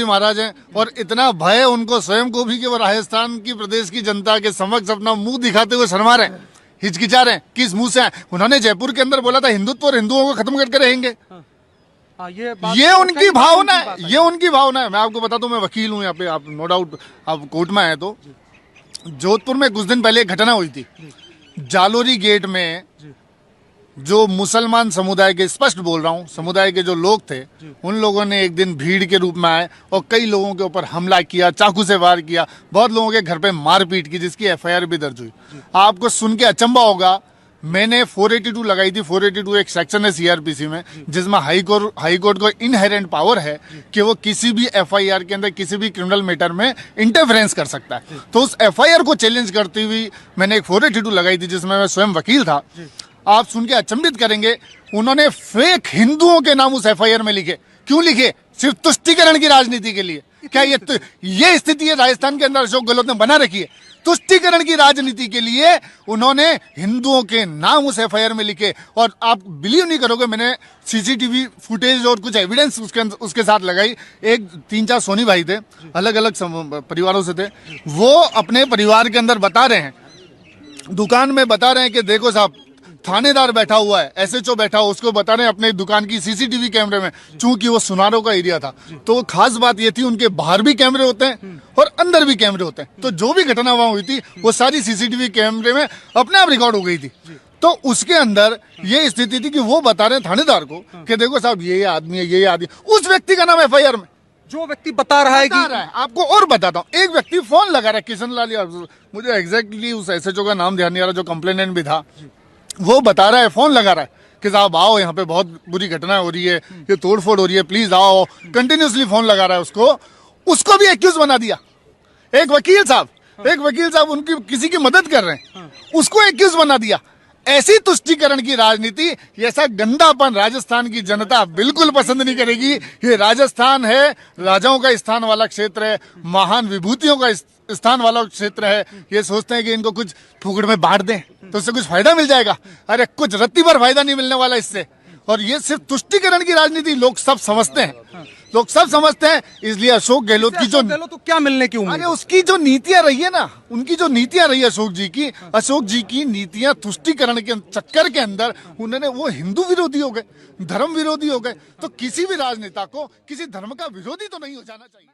महाराज हैं और इतना भय है उनको स्वयं को भी कि वो राजस्थान की प्रदेश की जनता के समक्ष अपना मुंह दिखाते हुए शर्मा रहे हैं, हिचकिचा रहे हैं। किस मुंह से आए? उन्होंने जयपुर के अंदर बोला था हिंदुत्व और हिंदुओं को खत्म करके रहेंगे। ये उनकी भावना है, ये उनकी भावना है। मैं आपको बता दूं, मैं वकील हूं यहाँ पे, आप नो डाउट आप कोर्ट में आए तो जोधपुर में कुछ दिन पहले एक घटना हुई थी। जालोरी गेट में जो मुसलमान समुदाय के, स्पष्ट बोल रहा हूँ, समुदाय के जो लोग थे उन लोगों ने एक दिन भीड़ के रूप में आए और कई लोगों के ऊपर हमला किया, चाकू से वार किया, बहुत लोगों के घर पे मारपीट की, जिसकी एफआईआर भी दर्ज हुई। आपको सुन के अचंभा होगा, मैंने 482 लगाई थी। 482 एक सेक्शन है सीआरपीसी में जिसमें हाई कोर्ट को इनहेरेंट पावर है कि वो किसी भी एफआईआर के अंदर किसी भी क्रिमिनल मैटर में इंटरफेरेंस कर सकता है। तो उस एफआईआर को चैलेंज करती हुई मैंने एक 482 लगाई थी जिसमें मैं स्वयं वकील था। आप सुन के अचंभित करेंगे, उन्होंने फेक हिंदुओं के नाम उस एफआईआर में लिखे। क्यों लिखे? सिर्फ तुष्टीकरण की राजनीति के लिए। क्या ये स्थिति है राजस्थान के अंदर अशोक गहलोत ने बना रखी है? तुष्टीकरण की राजनीति के लिए उन्होंने हिंदुओं के नाम उस एफआईआर में लिखे। और आप बिलीव नहीं करोगे, मैंने सीसीटीवी फुटेज और कुछ एविडेंस उसके साथ लगाई। एक 3-4 सोनी भाई थे, अलग अलग परिवारों से थे। वो अपने परिवार के अंदर बता रहे हैं, दुकान में बता रहे हैं कि देखो साहब, थानेदार बैठा हुआ है, एसएचओ बैठा हुआ, उसको बता रहे हैं अपने दुकान की सीसीटीवी कैमरे में, चूंकि वो सुनारों का एरिया था। तो खास बात ये थी, उनके बाहर भी कैमरे होते हैं और अंदर भी कैमरे होते हैं। तो जो भी घटना वहां हुई थी वो सारी सीसीटीवी कैमरे में अपने आप रिकॉर्ड हो गई थी। तो उसके अंदर ये स्थिति थी कि वो बता रहे हैं थानेदार को कि देखो साहब, ये आदमी है, ये आदमी, उस व्यक्ति का नाम एफआईआर में, जो व्यक्ति बता रहा है कि आपको। और बताता हूँ, एक व्यक्ति फोन लगा रहा है, किशन लाल, मुझे एग्जैक्टली उस एसएचओ का नाम ध्यान नहीं आ रहा, जो कंप्लेनेंट भी था, वो बता रहा है, फोन लगा रहा है कि साहब आओ, यहाँ पे बहुत बुरी घटना हो रही है, ये तोड़फोड़ हो रही है, प्लीज आओ। कंटिन्यूसली फोन लगा रहा है उसको भी एक्यूज बना दिया। एक वकील साहब उनकी किसी की मदद कर रहे हैं, उसको एक्यूज बना दिया। ऐसी तुष्टीकरण की राजनीति, ऐसा गंदापन राजस्थान की जनता बिल्कुल पसंद नहीं करेगी। ये राजस्थान है, राजाओं का स्थान वाला क्षेत्र है, महान विभूतियों का स्थान वाला क्षेत्र है। ये सोचते हैं कि इनको कुछ फुकड़ में बांट दें तो उससे कुछ फायदा मिल जाएगा। अरे कुछ रत्ती भर फायदा नहीं मिलने वाला इससे। और ये सिर्फ तुष्टीकरण की राजनीति लोग सब समझते हैं, इसलिए अशोक गहलोत की जो तो क्या मिलने की उम्मीद? अरे उसकी जो नीतियां रही है ना, उनकी जो नीतियां रही है अशोक जी की नीतियां तुष्टीकरण के चक्कर के अंदर उन्होंने, वो हिंदू विरोधी हो गए, धर्म विरोधी हो गए। तो किसी भी राजनेता को किसी धर्म का विरोधी तो नहीं हो जाना चाहिए।